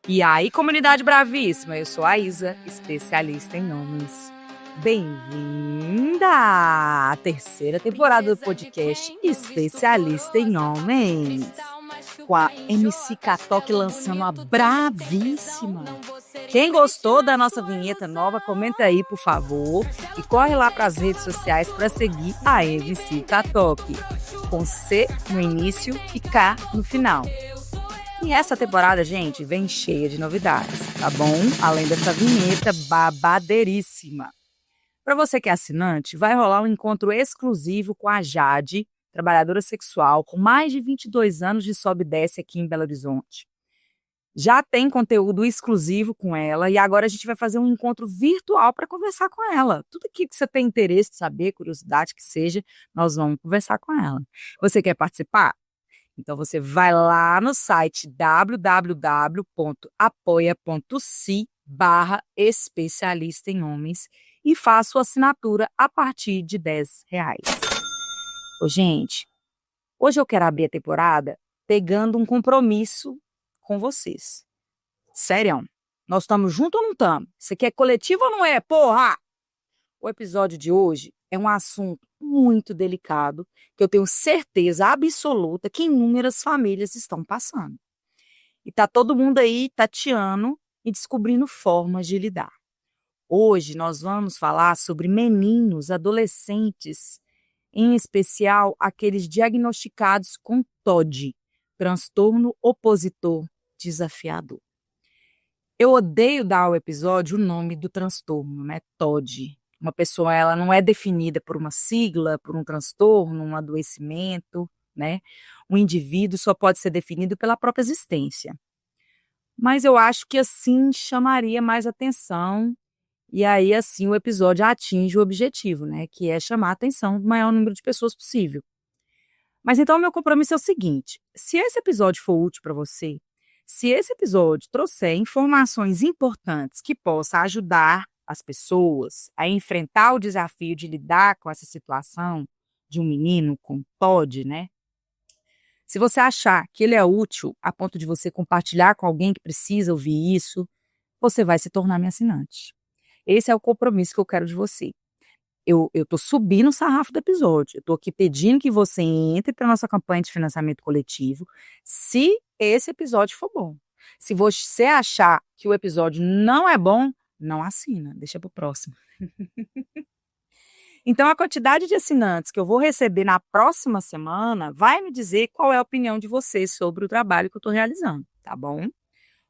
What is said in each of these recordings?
E aí, comunidade bravíssima, eu sou a Isa, especialista em nomes. Bem-vinda à terceira temporada do podcast Especialista em Homens, com a MC Catoque lançando a bravíssima. Quem gostou da nossa vinheta nova, comenta aí, por favor, e corre lá para as redes sociais para seguir a MC Catoque, com C no início e K no final. E essa temporada, gente, vem cheia de novidades, tá bom? Além dessa vinheta babadeiríssima. Para você que é assinante, vai rolar um encontro exclusivo com a Jade, trabalhadora sexual com mais de 22 anos de sobe e desce aqui em Belo Horizonte. Já tem conteúdo exclusivo com ela e agora a gente vai fazer um encontro virtual para conversar com ela. Tudo aquilo que você tem interesse de saber, curiosidade que seja, nós vamos conversar com ela. Você quer participar? Então, você vai lá no site www.apoia.se/especialista em homens e faça sua assinatura a partir de R$10. Ô, gente, hoje eu quero abrir a temporada pegando um compromisso com vocês. Sério, nós estamos juntos ou não estamos? Isso aqui é coletivo ou não é, porra? O episódio de hoje é um assunto muito delicado que eu tenho certeza absoluta que inúmeras famílias estão passando. E tá todo mundo aí tateando e descobrindo formas de lidar. Hoje nós vamos falar sobre meninos, adolescentes, em especial aqueles diagnosticados com TOD, transtorno opositor desafiador. Eu odeio dar ao episódio o nome do transtorno, né? TOD. Uma pessoa, ela não é definida por uma sigla, por um transtorno, um adoecimento, né? Um indivíduo só pode ser definido pela própria existência. Mas eu acho que assim chamaria mais atenção e aí assim o episódio atinge o objetivo, né? Que é chamar a atenção do maior número de pessoas possível. Mas então o meu compromisso é o seguinte: se esse episódio for útil para você, se esse episódio trouxer informações importantes que possa ajudar as pessoas a enfrentar o desafio de lidar com essa situação de um menino com TOD, né? Se você achar que ele é útil a ponto de você compartilhar com alguém que precisa ouvir isso, você vai se tornar minha assinante. Esse é o compromisso que eu quero de você. Eu tô subindo o sarrafo do episódio. Eu tô aqui pedindo que você entre para nossa campanha de financiamento coletivo, se esse episódio for bom. Se você achar que o episódio não é bom, não assina, deixa pro próximo. Então, a quantidade de assinantes que eu vou receber na próxima semana vai me dizer qual é a opinião de vocês sobre o trabalho que eu estou realizando, tá bom?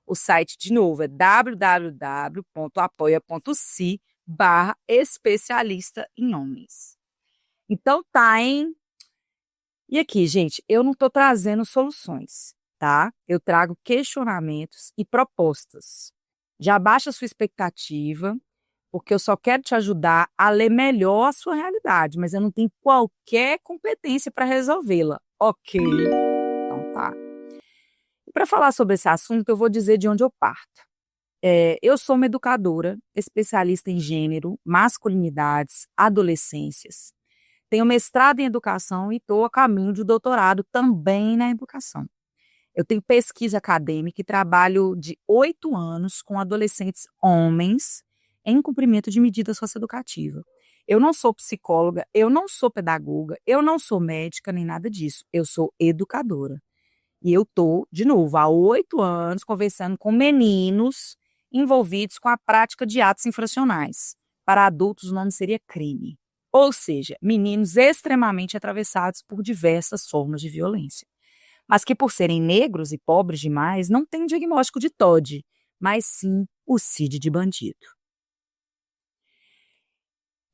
O site, de novo, é www.apoia.se/especialista em homens. Então tá, hein? E aqui, gente, eu não estou trazendo soluções, tá? Eu trago questionamentos e propostas. Já baixa a sua expectativa, porque eu só quero te ajudar a ler melhor a sua realidade, mas eu não tenho qualquer competência para resolvê-la, ok? Então tá. Para falar sobre esse assunto, eu vou dizer de onde eu parto. Eu sou uma educadora, especialista em gênero, masculinidades, adolescências. Tenho mestrado em educação e estou a caminho de doutorado também na educação. Eu tenho pesquisa acadêmica e trabalho de 8 anos com adolescentes homens em cumprimento de medida socioeducativa. Eu não sou psicóloga, eu não sou pedagoga, eu não sou médica, nem nada disso. Eu sou educadora. E eu estou, de novo, há 8 anos conversando com meninos envolvidos com a prática de atos infracionais. Para adultos, o nome seria crime. Ou seja, meninos extremamente atravessados por diversas formas de violência. Mas que, por serem negros e pobres demais, não têm diagnóstico de TOD, mas sim o CID de bandido.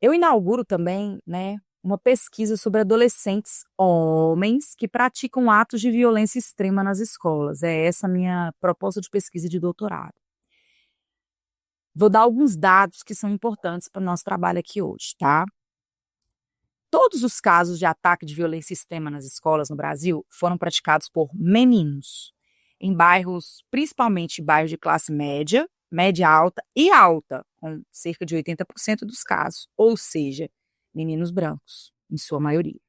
Eu inauguro também, né, uma pesquisa sobre adolescentes homens que praticam atos de violência extrema nas escolas. É essa a minha proposta de pesquisa de doutorado. Vou dar alguns dados que são importantes para o nosso trabalho aqui hoje, tá? Todos os casos de ataque de violência extrema nas escolas no Brasil foram praticados por meninos, em bairros, principalmente bairros de classe média, média alta e alta, com cerca de 80% dos casos, ou seja, meninos brancos, em sua maioria.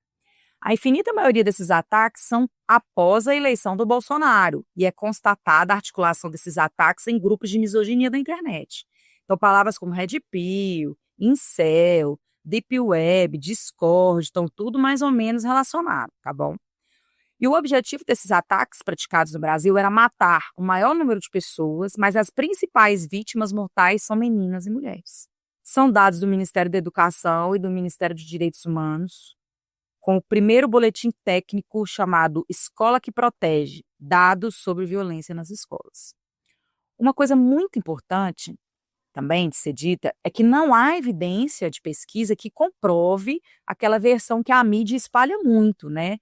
A infinita maioria desses ataques são após a eleição do Bolsonaro, e é constatada a articulação desses ataques em grupos de misoginia da internet. Então, palavras como Red Pill, Incel, Deep Web, Discord, estão tudo mais ou menos relacionado, tá bom? E o objetivo desses ataques praticados no Brasil era matar o maior número de pessoas, mas as principais vítimas mortais são meninas e mulheres. São dados do Ministério da Educação e do Ministério de Direitos Humanos, com o primeiro boletim técnico chamado Escola que Protege, dados sobre violência nas escolas. Uma coisa muito importante também de ser dita é que não há evidência de pesquisa que comprove aquela versão que a mídia espalha muito, né?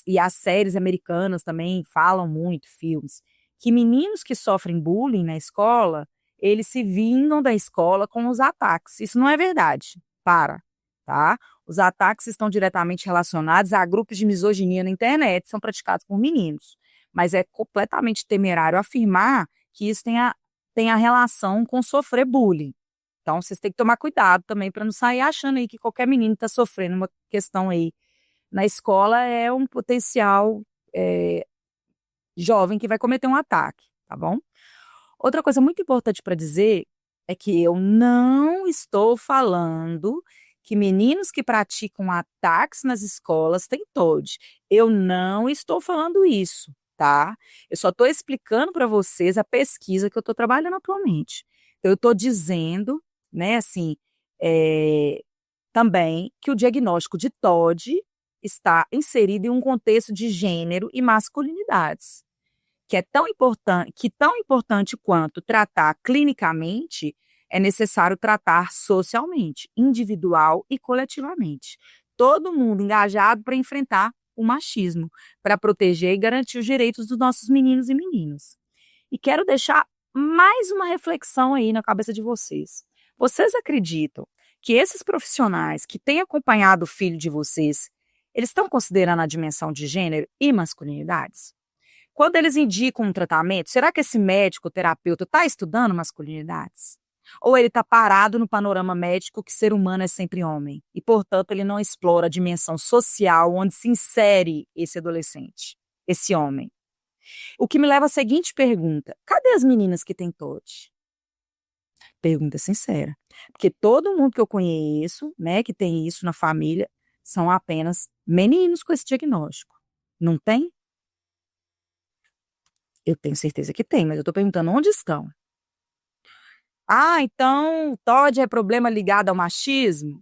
E as séries americanas também falam muito, filmes, que meninos que sofrem bullying na escola, eles se vingam da escola com os ataques. Isso não é verdade. Tá? Os ataques estão diretamente relacionados a grupos de misoginia na internet, são praticados por meninos. Mas é completamente temerário afirmar que isso tenha relação com sofrer bullying. Então, vocês têm que tomar cuidado também para não sair achando aí que qualquer menino está sofrendo uma questão aí na escola é um potencial jovem que vai cometer um ataque, tá bom? Outra coisa muito importante para dizer é que eu não estou falando que meninos que praticam ataques nas escolas têm TOD. Eu não estou falando isso, tá? Eu só estou explicando para vocês a pesquisa que eu estou trabalhando atualmente. Então, eu estou dizendo, né, assim, também que o diagnóstico de TOD está inserido em um contexto de gênero e masculinidades, que é tão importante quanto tratar clinicamente, é necessário tratar socialmente, individual e coletivamente. Todo mundo engajado para enfrentar o machismo, para proteger e garantir os direitos dos nossos meninos e meninas. E quero deixar mais uma reflexão aí na cabeça de vocês. Vocês acreditam que esses profissionais que têm acompanhado o filho de vocês, eles estão considerando a dimensão de gênero e masculinidades? Quando eles indicam um tratamento, será que esse médico, terapeuta, está estudando masculinidades? Ou ele está parado no panorama médico que ser humano é sempre homem, e, portanto, ele não explora a dimensão social onde se insere esse adolescente, esse homem? O que me leva à seguinte pergunta: cadê as meninas que têm TOD? Pergunta sincera. Porque todo mundo que eu conheço, né, que tem isso na família, são apenas meninos com esse diagnóstico. Não tem? Eu tenho certeza que tem, mas eu estou perguntando onde estão. Ah, então TOD é problema ligado ao machismo?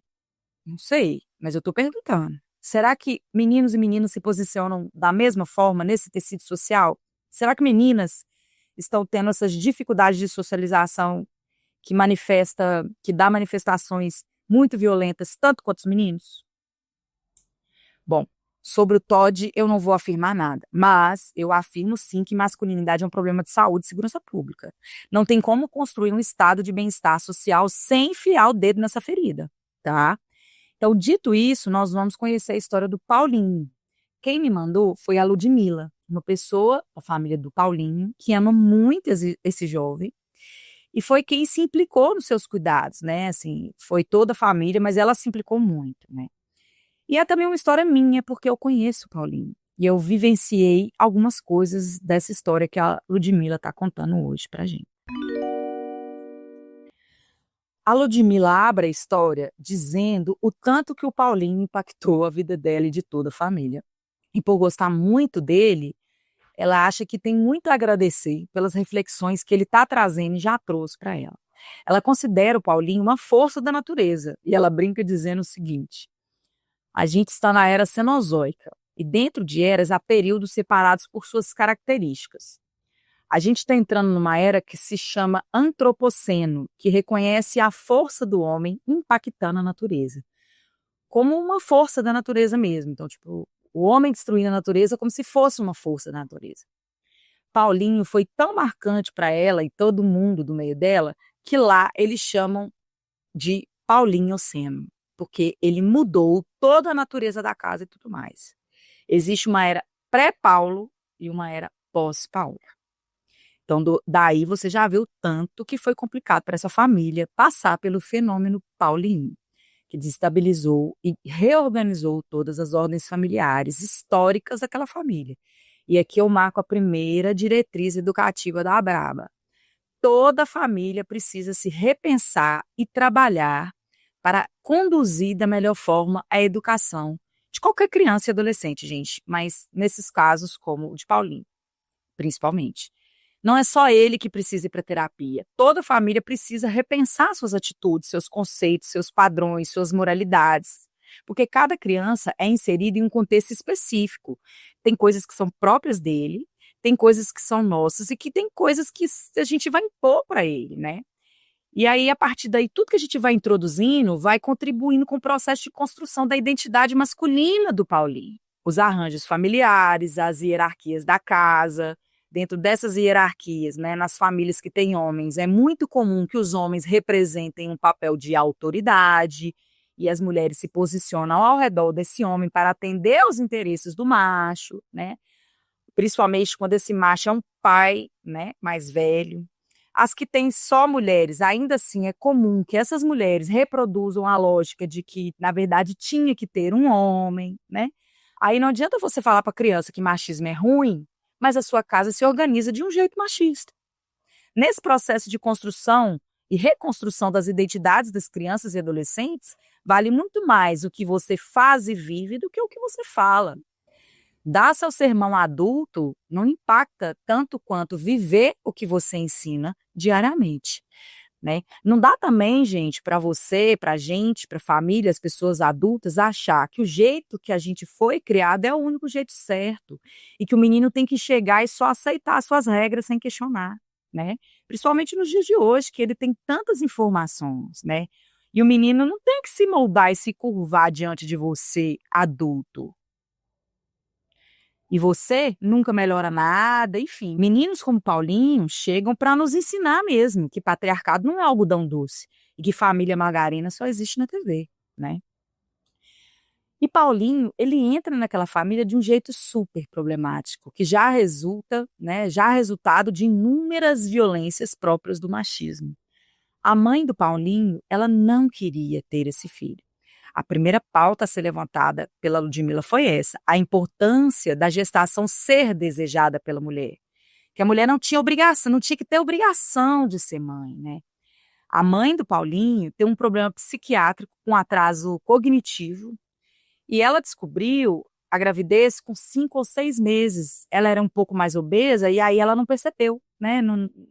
Não sei, mas eu estou perguntando. Será que meninos e meninas se posicionam da mesma forma nesse tecido social? Será que meninas estão tendo essas dificuldades de socialização que dá manifestações muito violentas, tanto quanto os meninos? Bom, sobre o TOD eu não vou afirmar nada, mas eu afirmo sim que masculinidade é um problema de saúde e segurança pública. Não tem como construir um estado de bem-estar social sem enfiar o dedo nessa ferida, tá? Então, dito isso, nós vamos conhecer a história do Paulinho. Quem me mandou foi a Ludmila, uma pessoa da família do Paulinho, que ama muito esse jovem, e foi quem se implicou nos seus cuidados, né? Assim, foi toda a família, mas ela se implicou muito, né? E é também uma história minha, porque eu conheço o Paulinho. E eu vivenciei algumas coisas dessa história que a Ludmila está contando hoje pra gente. A Ludmila abre a história dizendo o tanto que o Paulinho impactou a vida dela e de toda a família. E por gostar muito dele, ela acha que tem muito a agradecer pelas reflexões que ele está trazendo e já trouxe para ela. Ela considera o Paulinho uma força da natureza. E ela brinca dizendo o seguinte: a gente está na era cenozoica, e dentro de eras há períodos separados por suas características. A gente está entrando numa era que se chama antropoceno, que reconhece a força do homem impactando a natureza, como uma força da natureza mesmo. Então, tipo, o homem destruindo a natureza como se fosse uma força da natureza. Paulinho foi tão marcante para ela e todo mundo do meio dela, que lá eles chamam de Paulinhoceno, porque ele mudou toda a natureza da casa e tudo mais. Existe uma era pré-Paulo e uma era pós-Paulo. Então, daí você já vê o tanto que foi complicado para essa família passar pelo fenômeno Paulinho. que desestabilizou e reorganizou todas as ordens familiares históricas daquela família. E aqui eu marco a primeira diretriz educativa da Abraba. Toda família precisa se repensar e trabalhar para conduzir da melhor forma a educação de qualquer criança e adolescente, gente, mas nesses casos como o de Paulinho, principalmente. Não é só ele que precisa ir para terapia. Toda família precisa repensar suas atitudes, seus conceitos, seus padrões, suas moralidades. Porque cada criança é inserida em um contexto específico. Tem coisas que são próprias dele, tem coisas que são nossas e que tem coisas que a gente vai impor para ele, né? E aí, a partir daí, tudo que a gente vai introduzindo vai contribuindo com o processo de construção da identidade masculina do Paulinho. Os arranjos familiares, as hierarquias da casa. Dentro dessas hierarquias, né, nas famílias que têm homens, é muito comum que os homens representem um papel de autoridade e as mulheres se posicionam ao redor desse homem para atender aos interesses do macho, né? Principalmente quando esse macho é um pai, né, mais velho. As que têm só mulheres, ainda assim é comum que essas mulheres reproduzam a lógica de que, na verdade, tinha que ter um homem, né? Aí não adianta você falar para a criança que machismo é ruim, mas a sua casa se organiza de um jeito machista. Nesse processo de construção e reconstrução das identidades das crianças e adolescentes, vale muito mais o que você faz e vive do que o que você fala. Dar seu sermão adulto não impacta tanto quanto viver o que você ensina diariamente, né? Não dá também, gente, para você, para a gente, para a família, as pessoas adultas, achar que o jeito que a gente foi criado é o único jeito certo e que o menino tem que chegar e só aceitar suas regras sem questionar, né? Principalmente nos dias de hoje, que ele tem tantas informações, né? E o menino não tem que se moldar e se curvar diante de você, adulto. E você nunca melhora nada, enfim. Meninos como Paulinho chegam para nos ensinar mesmo que patriarcado não é algodão doce e que família margarina só existe na TV, né? E Paulinho, ele entra naquela família de um jeito super problemático, que já resulta, né, já resultado de inúmeras violências próprias do machismo. A mãe do Paulinho, ela não queria ter esse filho. A primeira pauta a ser levantada pela Ludmila foi essa, a importância da gestação ser desejada pela mulher. Que a mulher não tinha obrigação, não tinha que ter obrigação de ser mãe, né? A mãe do Paulinho tem um problema psiquiátrico com atraso cognitivo e ela descobriu a gravidez com 5 ou 6 meses. Ela era um pouco mais obesa e aí ela não percebeu, né?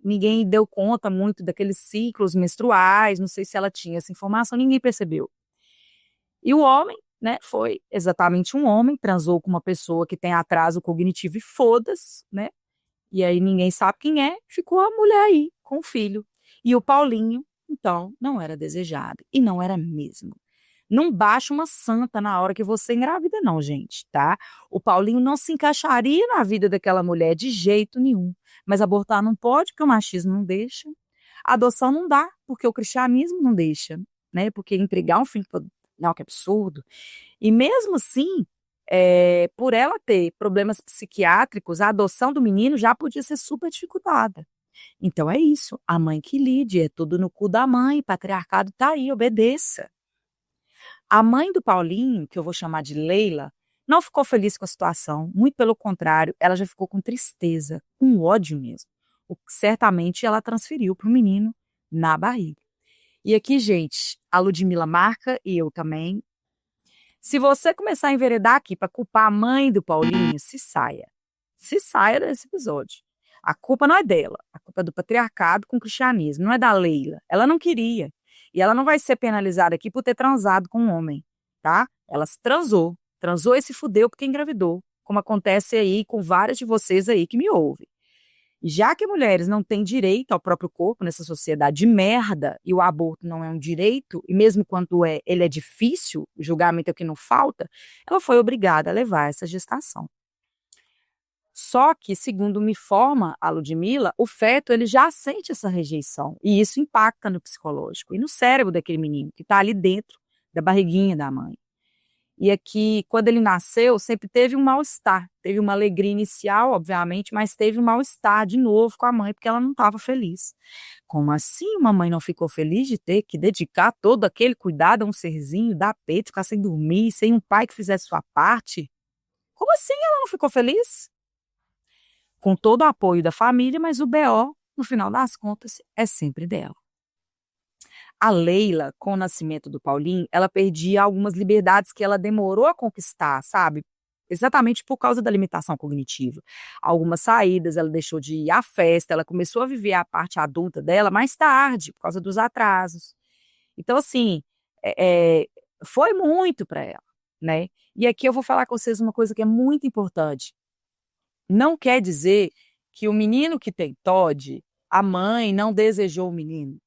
Ninguém deu conta muito daqueles ciclos menstruais, não sei se ela tinha essa informação, ninguém percebeu. E o homem, né, foi exatamente um homem, transou com uma pessoa que tem atraso cognitivo e foda-se, né? E aí ninguém sabe quem é, ficou a mulher aí com o filho. E o Paulinho, então, não era desejado. E não era mesmo. Não baixa uma santa na hora que você engravida, não, gente, tá? O Paulinho não se encaixaria na vida daquela mulher de jeito nenhum. Mas abortar não pode, porque o machismo não deixa. A adoção não dá, porque o cristianismo não deixa, né? Porque entregar um filho para... Não, que absurdo. E mesmo assim, por ela ter problemas psiquiátricos, a adoção do menino já podia ser super dificultada. Então é isso, a mãe que lide, é tudo no cu da mãe, patriarcado tá aí, obedeça. A mãe do Paulinho, que eu vou chamar de Leila, não ficou feliz com a situação, muito pelo contrário, ela já ficou com tristeza, com ódio mesmo. O que certamente ela transferiu para o menino na barriga. E aqui, gente, a Ludmila marca e eu também. Se você começar a enveredar aqui para culpar a mãe do Paulinho, se saia. Se saia desse episódio. A culpa não é dela. A culpa é do patriarcado com o cristianismo. Não é da Leila. Ela não queria. E ela não vai ser penalizada aqui por ter transado com um homem, tá? Ela transou. Transou e se fudeu porque engravidou. Como acontece aí com várias de vocês aí que me ouvem. Já que mulheres não têm direito ao próprio corpo nessa sociedade de merda e o aborto não é um direito, e mesmo quando ele é difícil, o julgamento é o que não falta, ela foi obrigada a levar essa gestação. Só que, segundo me informa a Ludmila, o feto ele já sente essa rejeição e isso impacta no psicológico e no cérebro daquele menino que está ali dentro da barriguinha da mãe. E aqui, quando ele nasceu, sempre teve um mal-estar. Teve uma alegria inicial, obviamente, mas teve um mal-estar de novo com a mãe, porque ela não estava feliz. Como assim uma mãe não ficou feliz de ter que dedicar todo aquele cuidado a um serzinho, dar peito, ficar sem dormir, sem um pai que fizesse sua parte? Como assim ela não ficou feliz? Com todo o apoio da família, mas o BO, no final das contas, é sempre dela. A Leila, com o nascimento do Paulinho, ela perdia algumas liberdades que ela demorou a conquistar, sabe? Exatamente por causa da limitação cognitiva. Algumas saídas, ela deixou de ir à festa, ela começou a viver a parte adulta dela mais tarde, por causa dos atrasos. Então, assim, é, é, foi muito para ela, né? E aqui eu vou falar com vocês uma coisa que é muito importante. Não quer dizer que o menino que tem TOD, a mãe não desejou o menino.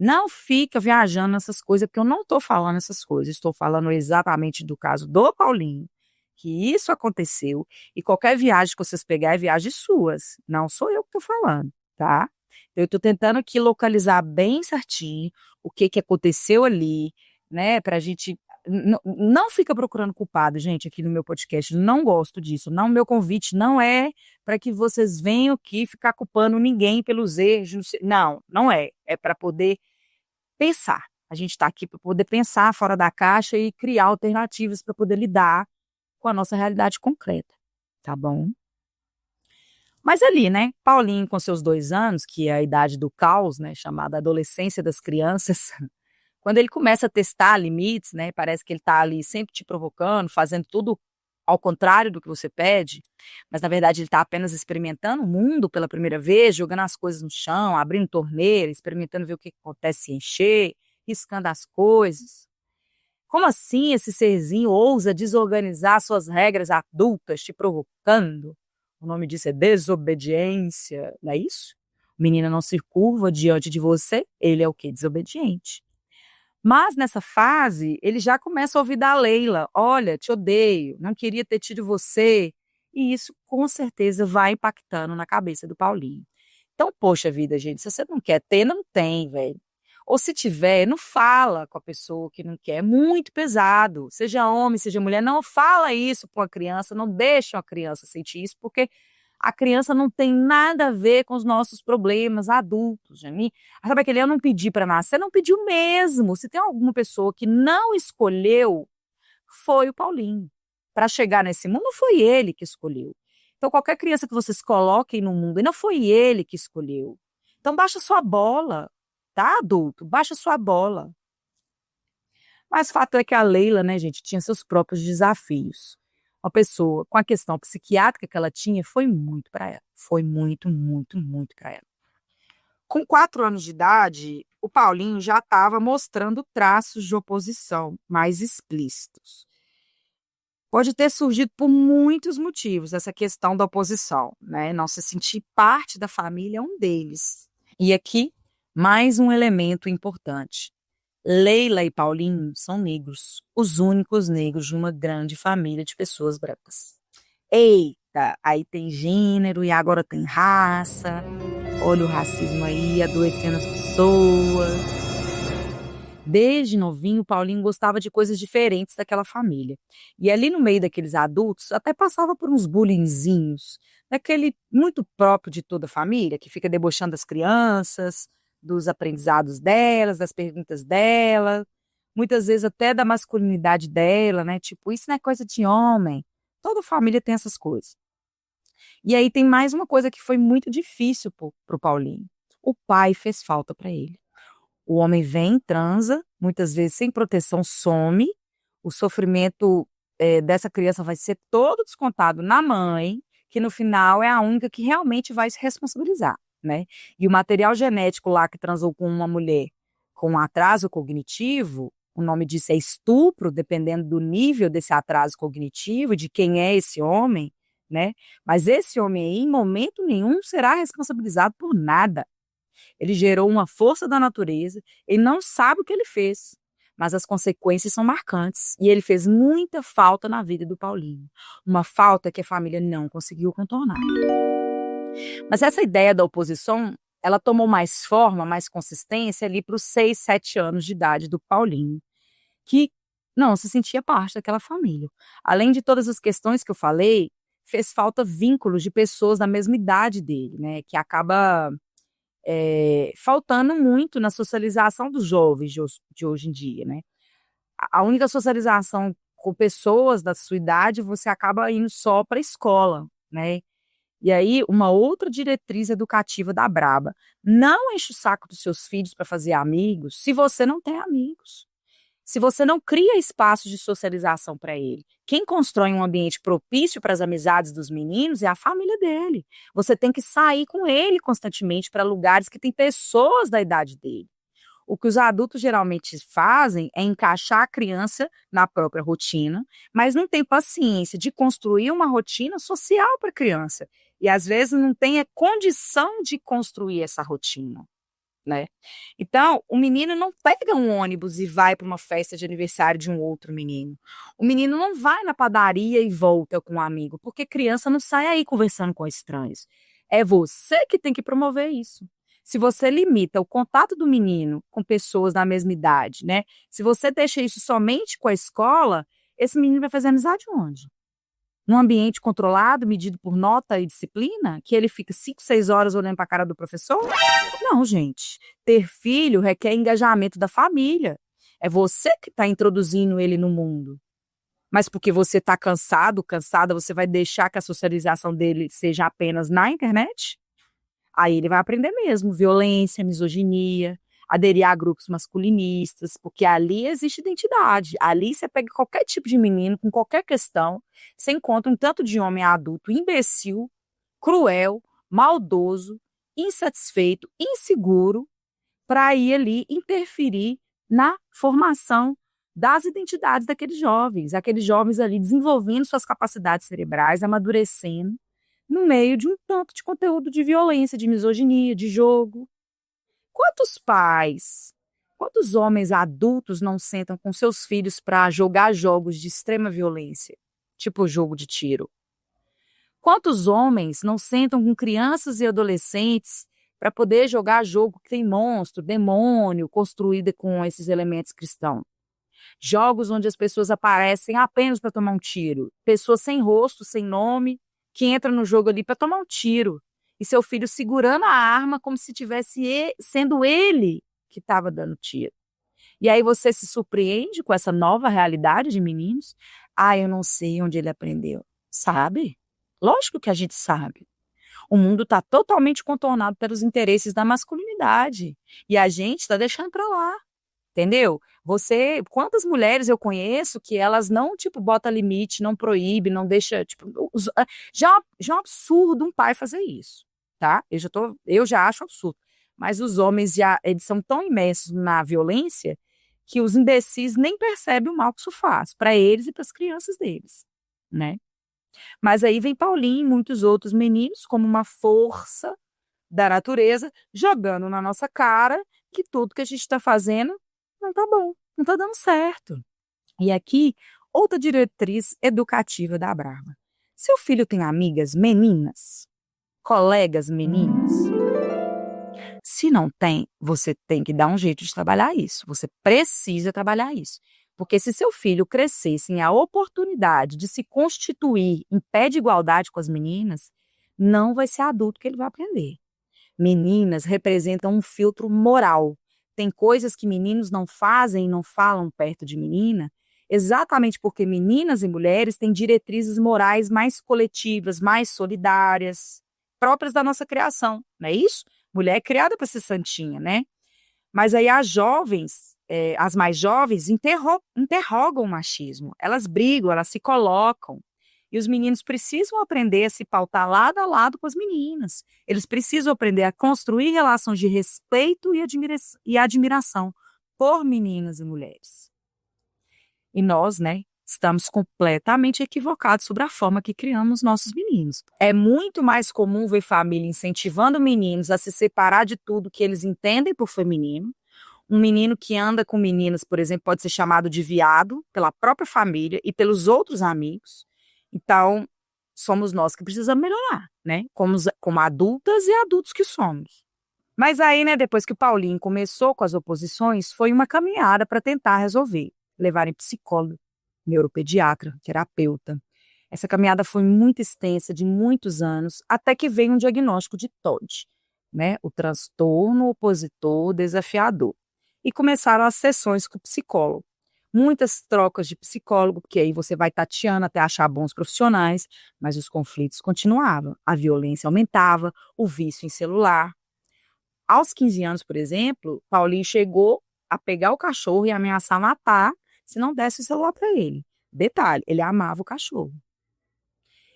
Não fica viajando nessas coisas, porque eu não estou falando essas coisas. Estou falando exatamente do caso do Paulinho, que isso aconteceu, e qualquer viagem que vocês pegarem é viagem suas. Não sou eu que estou falando, tá? Eu estou tentando aqui localizar bem certinho o que aconteceu ali, né? Para a gente não fica procurando culpado, gente, aqui no meu podcast. Não gosto disso. Não, meu convite não é para que vocês venham aqui ficar culpando ninguém pelos erros. Não, não é. É para poder pensar. A gente está aqui para poder pensar fora da caixa e criar alternativas para poder lidar com a nossa realidade concreta. Tá bom? Mas ali, né, Paulinho com seus 2 anos, que é a idade do caos, né, chamada adolescência das crianças, quando ele começa a testar limites, né, parece que ele está ali sempre te provocando, fazendo tudo ao contrário do que você pede, mas na verdade ele está apenas experimentando o mundo pela primeira vez, jogando as coisas no chão, abrindo torneira, experimentando ver o que acontece se encher, riscando as coisas. Como assim esse serzinho ousa desorganizar suas regras adultas, te provocando? O nome disso é desobediência, não é isso? O menino não se curva diante de você, ele é o quê? Desobediente. Mas nessa fase, ele já começa a ouvir da Leila: olha, te odeio, não queria ter tido você. E isso com certeza vai impactando na cabeça do Paulinho. Então, poxa vida, gente, se você não quer ter, não tem, velho. Ou se tiver, não fala com a pessoa que não quer. É muito pesado. Seja homem, seja mulher, não fala isso para uma criança, não deixa uma criança sentir isso, porque a criança não tem nada a ver com os nossos problemas adultos, Jani. Sabe aquele eu não pedi para nascer? Não pediu mesmo. Se tem alguma pessoa que não escolheu, foi o Paulinho. Para chegar nesse mundo, não foi ele que escolheu. Então, qualquer criança que vocês coloquem no mundo, e não foi ele que escolheu. Então, baixa sua bola, tá, adulto? Baixa sua bola. Mas o fato é que a Leila, né, gente, tinha seus próprios desafios. Uma pessoa com a questão psiquiátrica que ela tinha foi muito para ela. Foi muito, muito, muito para ela. Com 4 anos de idade, o Paulinho já estava mostrando traços de oposição mais explícitos. Pode ter surgido por muitos motivos essa questão da oposição, né? Não se sentir parte da família é um deles. E aqui, mais um elemento importante. Leila e Paulinho são negros, os únicos negros de uma grande família de pessoas brancas. Eita, aí tem gênero e agora tem raça. Olha o racismo aí, adoecendo as pessoas. Desde novinho, Paulinho gostava de coisas diferentes daquela família. E ali no meio daqueles adultos, até passava por uns bullyingzinhos, daquele muito próprio de toda a família, que fica debochando das crianças, dos aprendizados delas, das perguntas dela, muitas vezes até da masculinidade dela, né? Tipo, isso não é coisa de homem. Toda família tem essas coisas. E aí tem mais uma coisa que foi muito difícil pro Paulinho. O pai fez falta para ele. O homem vem, transa, muitas vezes sem proteção, some. O sofrimento dessa criança vai ser todo descontado na mãe, que no final é a única que realmente vai se responsabilizar, né? E o material genético lá que transou com uma mulher com um atraso cognitivo, o nome disso é estupro, dependendo do nível desse atraso cognitivo, de quem é esse homem, né? Mas esse homem aí, em momento nenhum, será responsabilizado por nada. Ele gerou uma força da natureza, ele não sabe o que ele fez, mas as consequências são marcantes. E ele fez muita falta na vida do Paulinho. Uma falta que a família não conseguiu contornar. Mas essa ideia da oposição, ela tomou mais forma, mais consistência ali para os 6, 7 anos de idade do Paulinho, que não se sentia parte daquela família. Além de todas as questões que eu falei, fez falta vínculos de pessoas da mesma idade dele, né, que acaba, faltando muito na socialização dos jovens de hoje em dia, né. A única socialização com pessoas da sua idade, você acaba indo só para a escola, né. E aí, uma outra diretriz educativa da Braba: não enche o saco dos seus filhos para fazer amigos, se você não tem amigos. Se você não cria espaços de socialização para ele. Quem constrói um ambiente propício para as amizades dos meninos é a família dele. Você tem que sair com ele constantemente para lugares que tem pessoas da idade dele. O que os adultos geralmente fazem é encaixar a criança na própria rotina, mas não tem paciência de construir uma rotina social para a criança. E às vezes não tem a condição de construir essa rotina, né. Então, o menino não pega um ônibus e vai para uma festa de aniversário de um outro menino. O menino não vai na padaria e volta com um amigo, porque criança não sai aí conversando com estranhos. É você que tem que promover isso. Se você limita o contato do menino com pessoas da mesma idade, né, se você deixa isso somente com a escola, esse menino vai fazer amizade onde? Num ambiente controlado, medido por nota e disciplina, que ele fica 5, 6 horas olhando para a cara do professor? Não, gente. Ter filho requer engajamento da família. É você que está introduzindo ele no mundo. Mas porque você está cansado, cansada, você vai deixar que a socialização dele seja apenas na internet? Aí ele vai aprender mesmo violência, misoginia, aderir a grupos masculinistas, porque ali existe identidade. Ali você pega qualquer tipo de menino com qualquer questão, você encontra um tanto de homem adulto imbecil, cruel, maldoso, insatisfeito, inseguro, para ir ali interferir na formação das identidades aqueles jovens ali desenvolvendo suas capacidades cerebrais, amadurecendo, no meio de um tanto de conteúdo de violência, de misoginia, de jogo. Quantos pais, quantos homens adultos não sentam com seus filhos para jogar jogos de extrema violência, tipo jogo de tiro? Quantos homens não sentam com crianças e adolescentes para poder jogar jogo que tem monstro, demônio, construído com esses elementos cristãos? Jogos onde as pessoas aparecem apenas para tomar um tiro. Pessoas sem rosto, sem nome, que entram no jogo ali para tomar um tiro. E seu filho segurando a arma como se tivesse sendo ele que estava dando tiro. E aí você se surpreende com essa nova realidade de meninos. Ah, eu não sei onde ele aprendeu. Sabe? Lógico que a gente sabe. O mundo está totalmente contornado pelos interesses da masculinidade. E a gente está deixando para lá. Entendeu? Quantas mulheres eu conheço que elas não, tipo, bota limite, não proíbe, não deixa, tipo, já é um absurdo um pai fazer isso, tá? Eu já acho absurdo. Mas os homens eles são tão imersos na violência que os imbecis nem percebem o mal que isso faz para eles e para as crianças deles, né? Mas aí vem Paulinho e muitos outros meninos como uma força da natureza jogando na nossa cara que tudo que a gente está fazendo não tá bom, não tá dando certo. E aqui, outra diretriz educativa da Brava. Seu filho tem amigas meninas? Colegas meninas? Se não tem, você tem que dar um jeito de trabalhar isso. Você precisa trabalhar isso. Porque se seu filho crescer sem a oportunidade de se constituir em pé de igualdade com as meninas, não vai ser adulto que ele vai aprender. Meninas representam um filtro moral. Tem coisas que meninos não fazem e não falam perto de menina, exatamente porque meninas e mulheres têm diretrizes morais mais coletivas, mais solidárias, próprias da nossa criação, não é isso? Mulher é criada para ser santinha, né? Mas aí as mais jovens interrogam o machismo, elas brigam, elas se colocam. E os meninos precisam aprender a se pautar lado a lado com as meninas. Eles precisam aprender a construir relações de respeito e admiração por meninas e mulheres. E nós, né, estamos completamente equivocados sobre a forma que criamos nossos meninos. É muito mais comum ver família incentivando meninos a se separar de tudo que eles entendem por feminino. Um menino que anda com meninas, por exemplo, pode ser chamado de viado pela própria família e pelos outros amigos. Então, somos nós que precisamos melhorar, né? Como adultas e adultos que somos. Mas aí, né, depois que o Paulinho começou com as oposições, foi uma caminhada para tentar resolver. levar em psicólogo, neuropediatra, terapeuta. Essa caminhada foi muito extensa, de muitos anos, até que veio um diagnóstico de TOD, né? O transtorno opositor desafiador. E começaram as sessões com o psicólogo. Muitas trocas de psicólogo, porque aí você vai tateando até achar bons profissionais, mas os conflitos continuavam, a violência aumentava, o vício em celular. Aos 15 anos, por exemplo, Paulinho chegou a pegar o cachorro e ameaçar matar se não desse o celular para ele. Detalhe, ele amava o cachorro.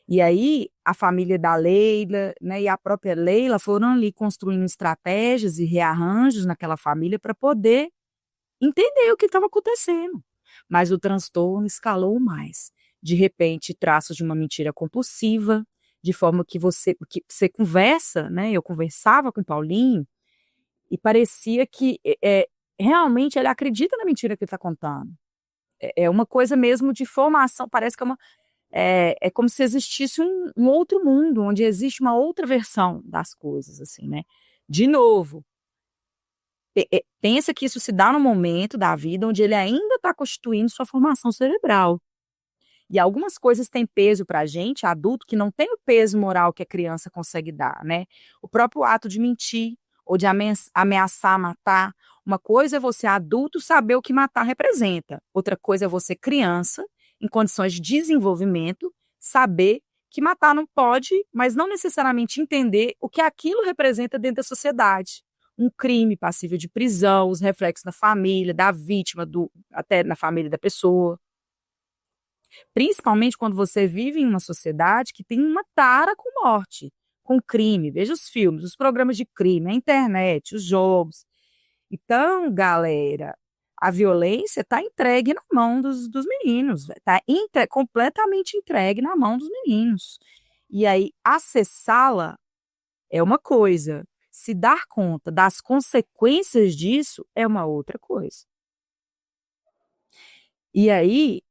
E aí, a família da Leila, né, e a própria Leila foram ali construindo estratégias e rearranjos naquela família para poder entender o que estava acontecendo. Mas o transtorno escalou mais. De repente, traços de uma mentira compulsiva, de forma que você conversa, né? Eu conversava com o Paulinho e parecia que realmente ele acredita na mentira que ele está contando. É uma coisa mesmo de formação, parece que é como se existisse um outro mundo, onde existe uma outra versão das coisas, assim, né? De novo, pensa que isso se dá no momento da vida onde ele ainda está constituindo sua formação cerebral. E algumas coisas têm peso para a gente, adulto, que não tem o peso moral que a criança consegue dar, né? O próprio ato de mentir ou de ameaçar matar. Uma coisa é você, adulto, saber o que matar representa. Outra coisa é você, criança, em condições de desenvolvimento, saber que matar não pode, mas não necessariamente entender o que aquilo representa dentro da sociedade. Um crime passível de prisão, os reflexos na família, da vítima, até na família da pessoa. Principalmente quando você vive em uma sociedade que tem uma tara com morte, com crime. Veja os filmes, os programas de crime, a internet, os jogos. Então, galera, a violência está entregue na mão dos meninos, está completamente entregue na mão dos meninos. E aí, acessá-la é uma coisa, se dar conta das consequências disso é uma outra coisa. E aí,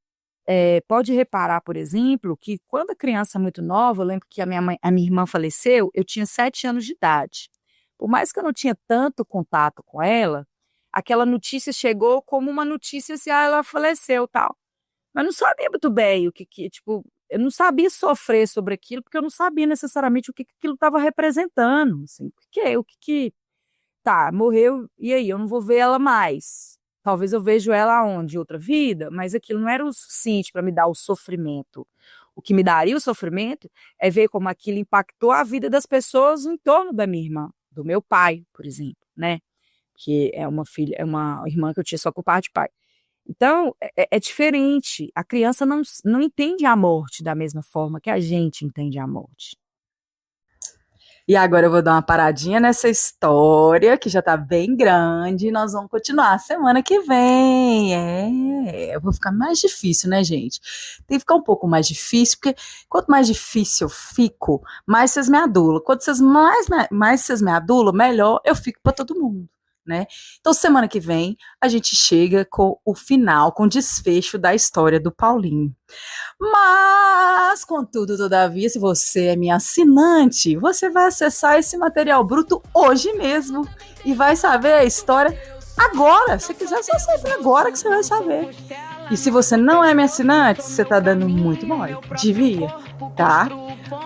pode reparar, por exemplo, que quando a criança é muito nova, eu lembro que a minha irmã faleceu, eu tinha 7 anos de idade. Por mais que eu não tinha tanto contato com ela, aquela notícia chegou como uma notícia assim, ela faleceu, tal. Mas não sabia muito bem tipo, eu não sabia sofrer sobre aquilo, porque eu não sabia necessariamente o que aquilo estava representando, assim, tá, morreu, e aí, eu não vou ver ela mais. Talvez eu vejo ela onde? Em outra vida, mas aquilo não era o suficiente para me dar o sofrimento. O que me daria o sofrimento é ver como aquilo impactou a vida das pessoas em torno da minha irmã, do meu pai, por exemplo, né? Que é uma irmã que eu tinha só com parte de pai. Então, é diferente. A criança não entende a morte da mesma forma que a gente entende a morte. E agora eu vou dar uma paradinha nessa história, que já tá bem grande, e nós vamos continuar semana que vem. Vou ficar mais difícil, né, gente? Tem que ficar um pouco mais difícil, porque quanto mais difícil eu fico, mais vocês me adulam. Quanto mais vocês me adulam, melhor eu fico para todo mundo. Né? Então, semana que vem, a gente chega com o final, com o desfecho da história do Paulinho. Mas, contudo, todavia, se você é minha assinante, você vai acessar esse material bruto hoje mesmo e vai saber a história agora. Se quiser, você sabe agora que você vai saber. E se você não é minha assinante, você tá dando muito mole. Devia, tá?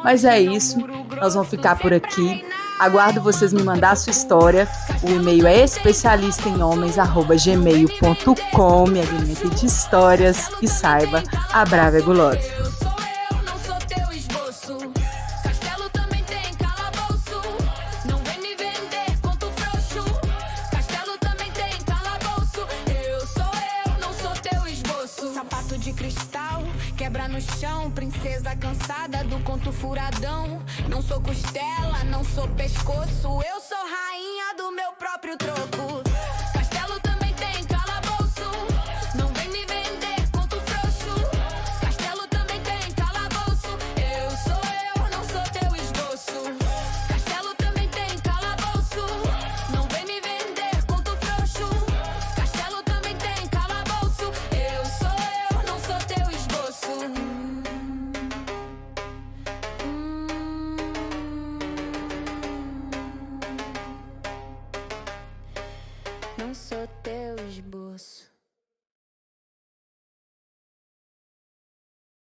Mas é isso. Nós vamos ficar por aqui. Aguardo vocês me mandar a sua história. O e-mail é especialistaemhomens@gmail.com. Me alimente de histórias e saiba, a Brava é gulosa. Quebra no chão, princesa cansada do conto furadão. Não sou costela, não sou pescoço. Eu sou rainha do meu próprio troco. Castelo também tem calabouço. Não vem me vender conto frouxo. Castelo também tem calabouço. Eu, não sou teu esboço. Castelo também tem calabouço. Não vem me vender conto frouxo. Castelo também tem calabouço. Eu, não sou teu esboço. Não sou teu esboço.